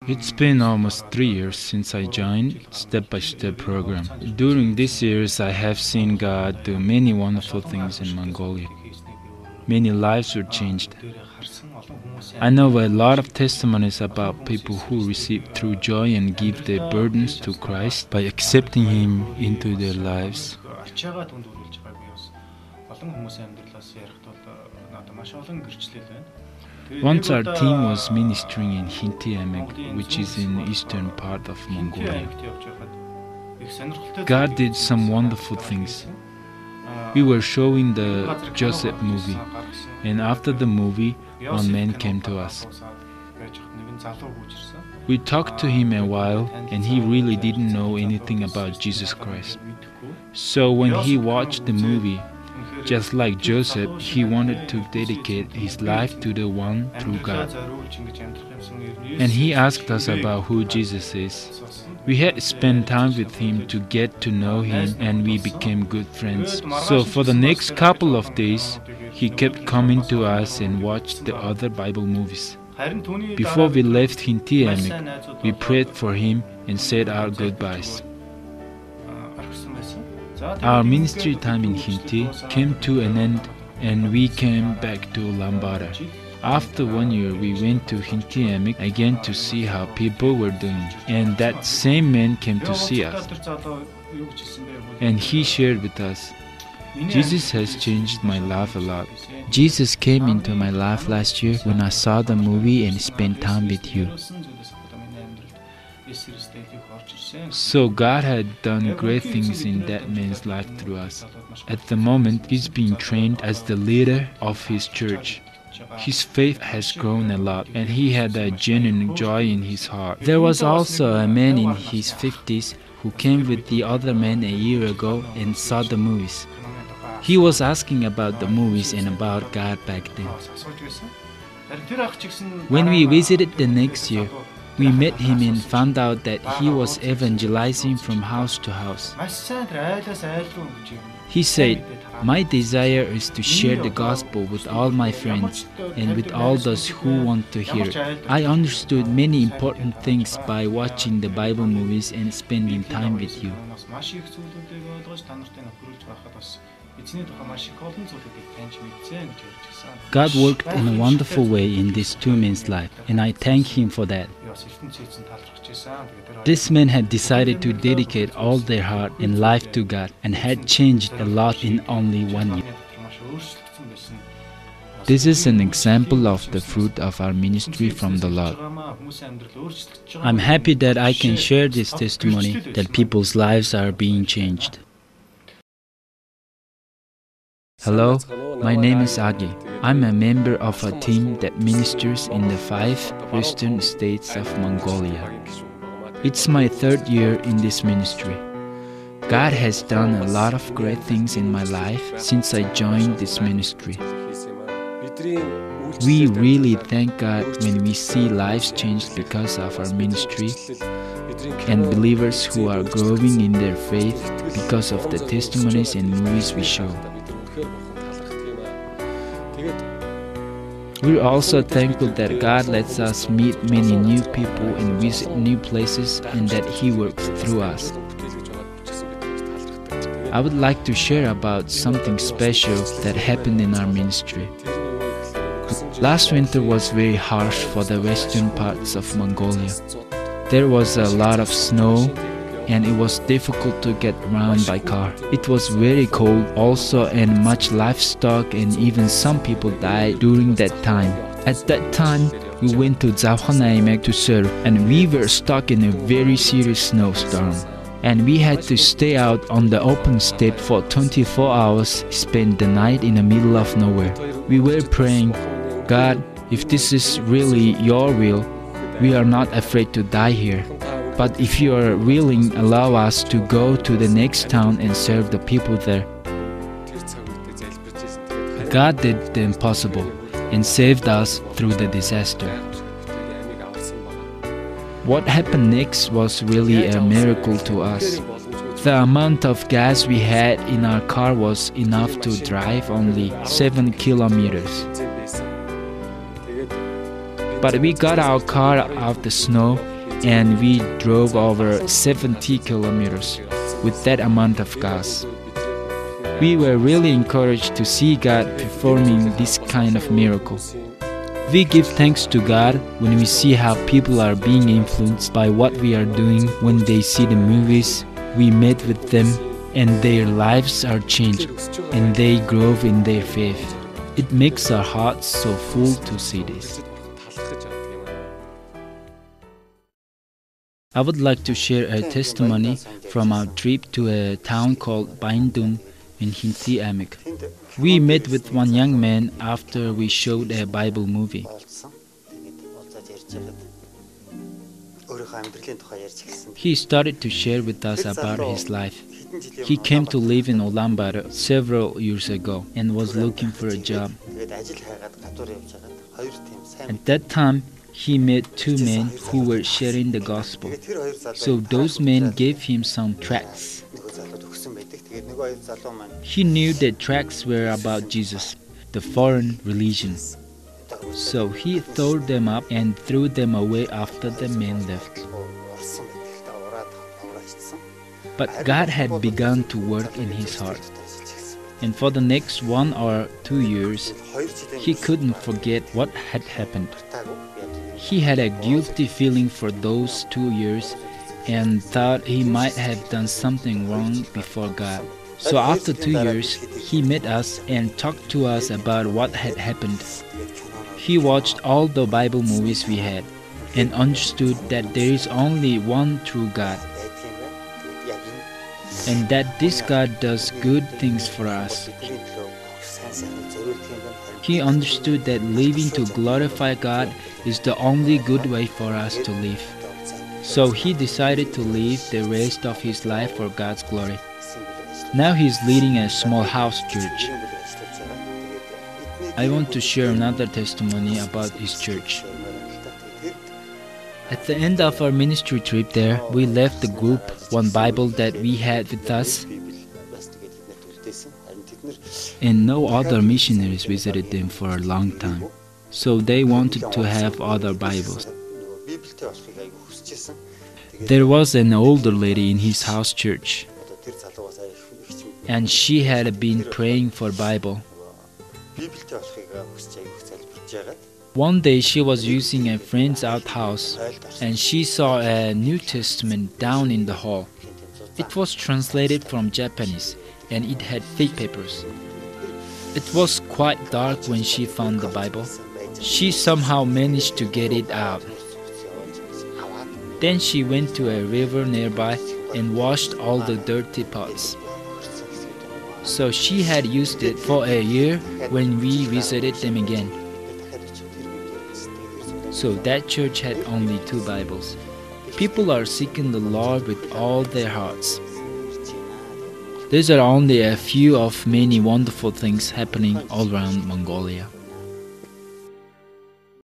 It's been almost 3 years since I joined Step-by-Step program. During these years, I have seen God do many wonderful things in Mongolia. Many lives were changed. I know a lot of testimonies about people who receive true joy and give their burdens to Christ by accepting Him into their lives. Once our team was ministering in Hinti, which is in the eastern part of Mongolia. God did some wonderful things. We were showing the Joseph movie, and after the movie, one man came to us. We talked to him a while, and he really didn't know anything about Jesus Christ. So when he watched the movie, just like Joseph, he wanted to dedicate his life to the one true God. And he asked us about who Jesus is. We had spent time with him to get to know him, and we became good friends. So for the next couple of days, he kept coming to us and watched the other Bible movies. Before we left Hinti, we prayed for him and said our goodbyes. Our ministry time in Hinti came to an end, and we came back to Lambada. After 1 year, we went to Hinti again to see how people were doing, and that same man came to see us. And he shared with us, Jesus has changed my life a lot. Jesus came into my life last year when I saw the movie and spent time with you. So God had done great things in that man's life through us. At the moment, he's being trained as the leader of his church. His faith has grown a lot, and he had a genuine joy in his heart. There was also a man in his 50s who came with the other man a year ago and saw the movies. He was asking about the movies and about God back then. When we visited the next year, we met him and found out that he was evangelizing from house to house. He said, "My desire is to share the gospel with all my friends and with all those who want to hear it. I understood many important things by watching the Bible movies and spending time with you." God worked in a wonderful way in this two men's life, and I thank him for that. This man had decided to dedicate all their heart and life to God and had changed a lot in only 1 year. This is an example of the fruit of our ministry from the Lord. I'm happy that I can share this testimony that people's lives are being changed. Hello, my name is Agi. I'm a member of a team that ministers in the 5 western states of Mongolia. It's my 3rd year in this ministry. God has done a lot of great things in my life since I joined this ministry. We really thank God when we see lives changed because of our ministry and believers who are growing in their faith because of the testimonies and movies we show. We're also thankful that God lets us meet many new people and visit new places, and that He works through us. I would like to share about something special that happened in our ministry. Last winter was very harsh for the western parts of Mongolia. There was a lot of snow, and it was difficult to get around by car. It was very cold also, and much livestock and even some people died during that time. At that time, we went to Zavhanamek to serve, and we were stuck in a very serious snowstorm. And we had to stay out on the open steppe for 24 hours, spend the night in the middle of nowhere. We were praying, "God, if this is really your will, we are not afraid to die here. But if you are willing, allow us to go to the next town and serve the people there." God did the impossible and saved us through the disaster. What happened next was really a miracle to us. The amount of gas we had in our car was enough to drive only 7 kilometers. But we got our car out of the snow and we drove over 70 kilometers with that amount of gas. We were really encouraged to see God performing this kind of miracle. We give thanks to God when we see how people are being influenced by what we are doing when they see the movies we made with them, and their lives are changed and they grow in their faith. It makes our hearts so full to see this. I would like to share a testimony from our trip to a town called Bandung in Hinti Amek. We met with one young man after we showed a Bible movie. He started to share with us about his life. He came to live in Ulaanbaatar several years ago and was looking for a job. At that time, he met two men who were sharing the gospel. So those men gave him some tracts. He knew that tracts were about Jesus, the foreign religion. So he tore them up and threw them away after the men left. But God had begun to work in his heart. And for the next 1 or 2 years, he couldn't forget what had happened. He had a guilty feeling for those 2 years and thought he might have done something wrong before God. So after 2 years, he met us and talked to us about what had happened. He watched all the Bible movies we had and understood that there is only one true God, and that this God does good things for us. He understood that living to glorify God is the only good way for us to live. So he decided to live the rest of his life for God's glory. Now he is leading a small house church. I want to share another testimony about his church. At the end of our ministry trip there, we left the group one Bible that we had with us, and no other missionaries visited them for a long time. So they wanted to have other Bibles. There was an older lady in his house church, and she had been praying for Bible. One day she was using a friend's outhouse and she saw a New Testament down in the hall. It was translated from Japanese and it had thick papers. It was quite dark when she found the Bible. She somehow managed to get it out. Then she went to a river nearby and washed all the dirty pots. So she had used it for a year when we visited them again. So that church had only 2 Bibles. People are seeking the Lord with all their hearts. These are only a few of many wonderful things happening all around Mongolia.